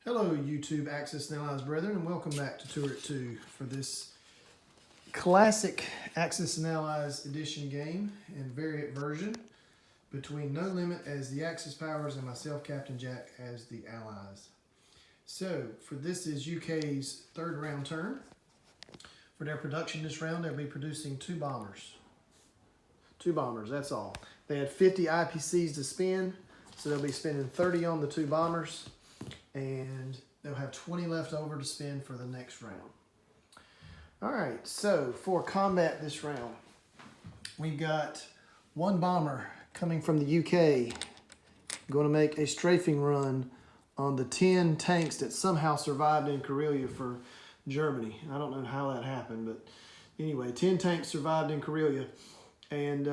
Hello YouTube Axis and Allies brethren, and welcome back to Tour It 2 for this classic Axis and Allies edition game and variant version between No Limit as the Axis powers and myself, Captain Jack, as the Allies. So for this is UK's third round turn. For their production this round, they'll be producing two bombers. Two bombers, that's all. They had 50 IPCs to spend, so they'll be spending 30 on the two bombers. And they'll have 20 left over to spend for the next round. All right, so for combat this round, we've got one bomber coming from the UK, going to make a strafing run on the 10 tanks that somehow survived in Karelia for Germany. I don't know how that happened, but anyway, 10 tanks survived in Karelia. And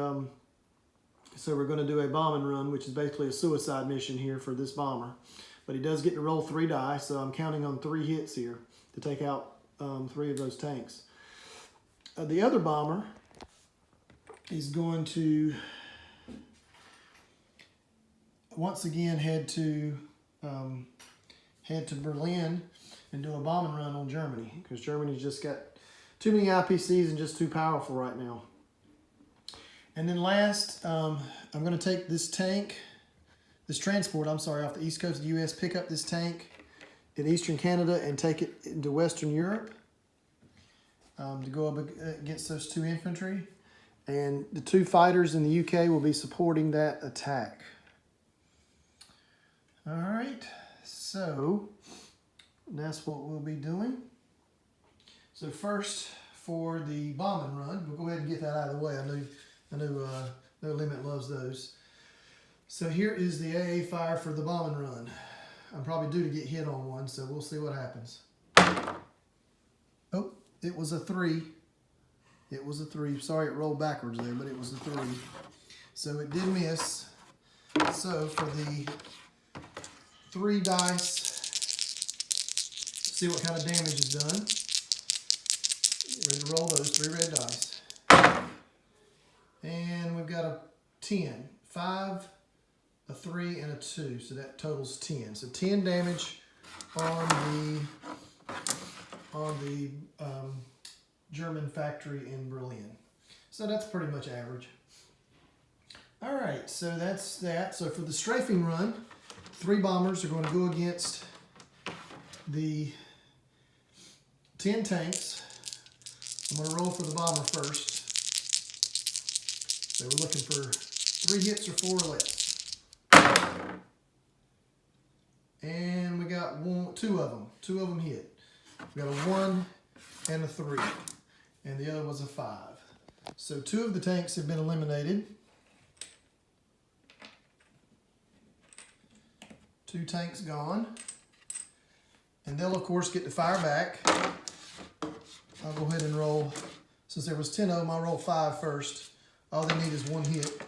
so we're going to do a bombing run, which is basically a suicide mission here for this bomber. But he does get to roll 3 die, so I'm counting on 3 hits here to take out 3 of those tanks. The other bomber is going to once again head to Berlin and do a bombing run on Germany, because Germany's just got too many IPCs and just too powerful right now. And then last, I'm going to take this transport, off the east coast of the U.S., pick up this tank in eastern Canada and take it into Western Europe to go up against those 2 infantry. And the 2 fighters in the UK will be supporting that attack. All right, so that's what we'll be doing. So first, for the bombing run, we'll go ahead and get that out of the way. I know No Limit loves those. So here is the AA fire for the bombing run. I'm probably due to get hit on one, so we'll see what happens. Oh, it was a 3. It was a 3. Sorry it rolled backwards there, but it was a 3. So it did miss. So for the 3 dice, see what kind of damage is done. Ready to roll those 3 red dice. And we've got a 10. 5, a 3, and a 2, so that totals 10. So 10 damage on the German factory in Berlin. So that's pretty much average. All right, so that's that. So for the strafing run, 3 bombers are going to go against the 10 tanks. I'm going to roll for the bomber first. So we're looking for 3 hits or 4 or less. And we got 2 of them. 2 of them hit. We got a 1 and a 3. And the other was a 5. So 2 of the tanks have been eliminated. 2 tanks gone. And they'll, of course, get to fire back. I'll go ahead and roll. Since there was 10 of them, I'll roll 5 first. All they need is 1 hit.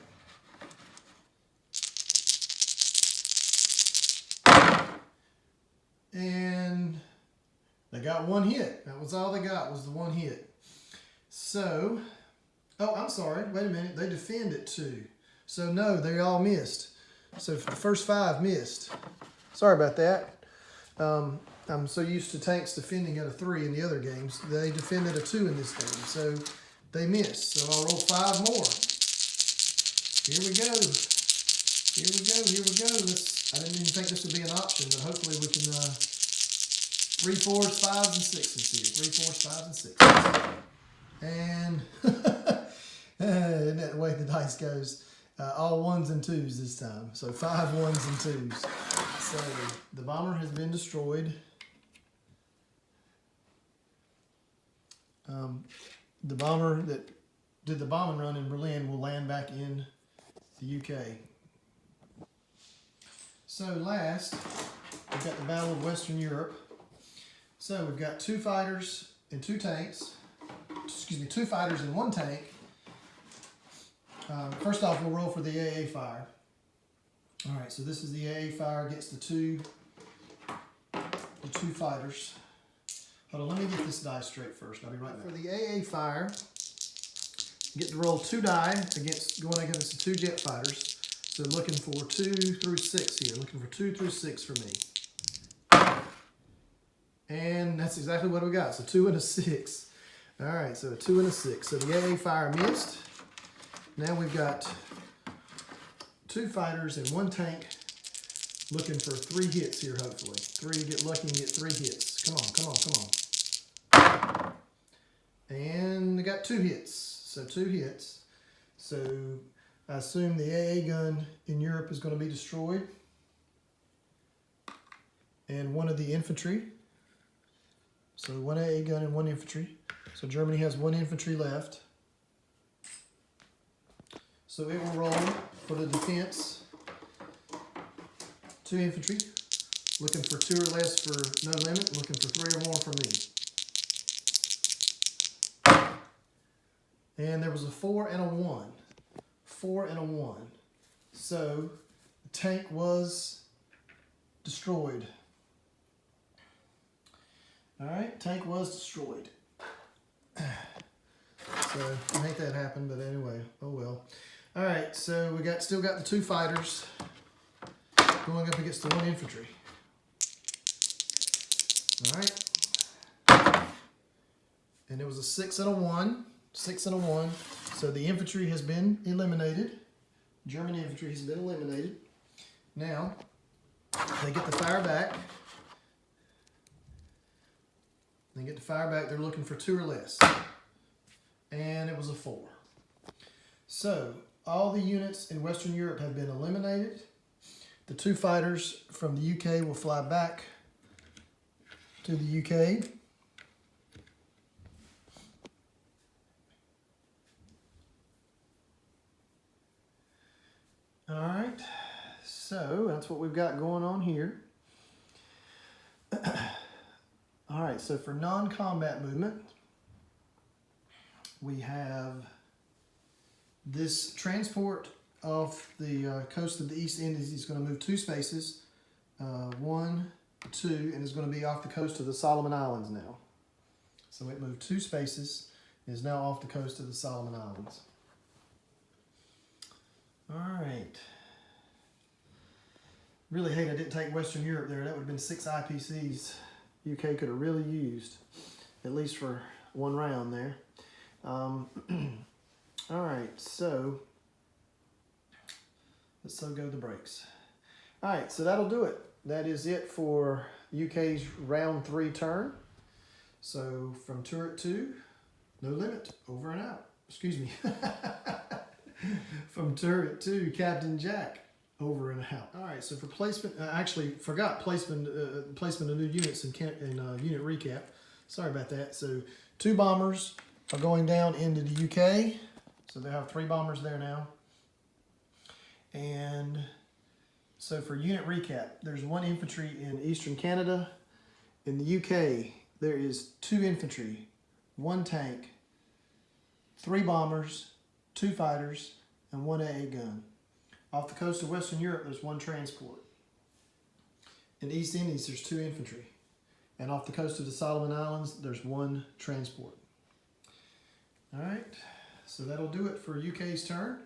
And they got 1 hit. That was all they got, was the 1 hit. So, oh, I'm sorry. Wait a minute. They defend at 2. So, no, they all missed. So, for the first 5 missed. Sorry about that. I'm so used to tanks defending at a 3 in the other games. They defended a 2 in this game. So, they missed. So, I'll roll 5 more. Here we go. Here we go. Here we go. I didn't even think this would be an option, but hopefully we can 3 4s, 5s, and 6s here. 3 4s, 5s, and 6s. And isn't that the way the dice goes? All 1s and 2s this time. So 5 1s and 2s. So the bomber has been destroyed. The bomber that did the bombing run in Berlin will land back in the UK. So last, we've got the Battle of Western Europe. So we've got 2 fighters and 2 tanks. Excuse me, 2 fighters and 1 tank. First off, we'll roll for the AA fire. All right, so this is the AA fire against the two fighters. Hold on, let me get this die straight first. I'll be right back. For the AA fire, you get to roll 2 die going against the 2 jet fighters. So looking for 2 through 6 here. Looking for 2 through 6 for me. And that's exactly what we got. So 2 and a 6. All right, so a 2 and a 6. So the AA fire missed. Now we've got 2 fighters and 1 tank looking for 3 hits here, hopefully. 3, get lucky and get 3 hits. Come on, come on, come on. And they got 2 hits. So 2 hits. So I assume the AA gun in Europe is going to be destroyed. And 1 of the infantry. So 1 AA gun and 1 infantry. So Germany has 1 infantry left. So it will roll for the defense. 2 infantry. Looking for 2 or less for no limit. Looking for 3 or more for me. And there was a 4 and a 1. 4 and a 1. So the tank was destroyed. Alright, tank was destroyed. So I hate that happened, but anyway, oh well. Alright, so we still got the 2 fighters going up against the 1 infantry. Alright. And it was a 6 and a 1. 6 and a 1. So the infantry has been eliminated. German infantry has been eliminated. Now, they get the fire back. They get the fire back. They're looking for 2 or less. And it was a 4. So, all the units in Western Europe have been eliminated. The 2 fighters from the UK will fly back to the UK. Alright, so that's what we've got going on here. Alright, so for non-combat movement, we have this transport off the coast of the East Indies is going to move 2 spaces, 1, 2, and is going to be off the coast of the Solomon Islands now. So it moved 2 spaces and is now off the coast of the Solomon Islands. Alright. Really hate I didn't take Western Europe there. That would have been 6 IPCs UK could have really used, at least for 1 round there. Alright, so let's go the brakes. Alright, so that'll do it. That is it for UK's round 3 turn. So from turret 2, no limit, over and out. Excuse me. From turret 2, Captain Jack, over and out. Alright, so for placement, I actually forgot placement of new units in unit recap. Sorry about that. So 2 bombers are going down into the UK. So they have 3 bombers there now. And so for unit recap, there's 1 infantry in Eastern Canada. In the UK, there is 2 infantry, 1 tank, 3 bombers, 2 fighters, and 1 AA gun. Off the coast of Western Europe, there's 1 transport. In the East Indies, there's 2 infantry. And off the coast of the Solomon Islands, there's 1 transport. All right, so that'll do it for UK's turn.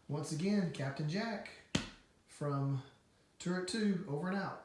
Once again, Captain Jack from turret 2, over and out.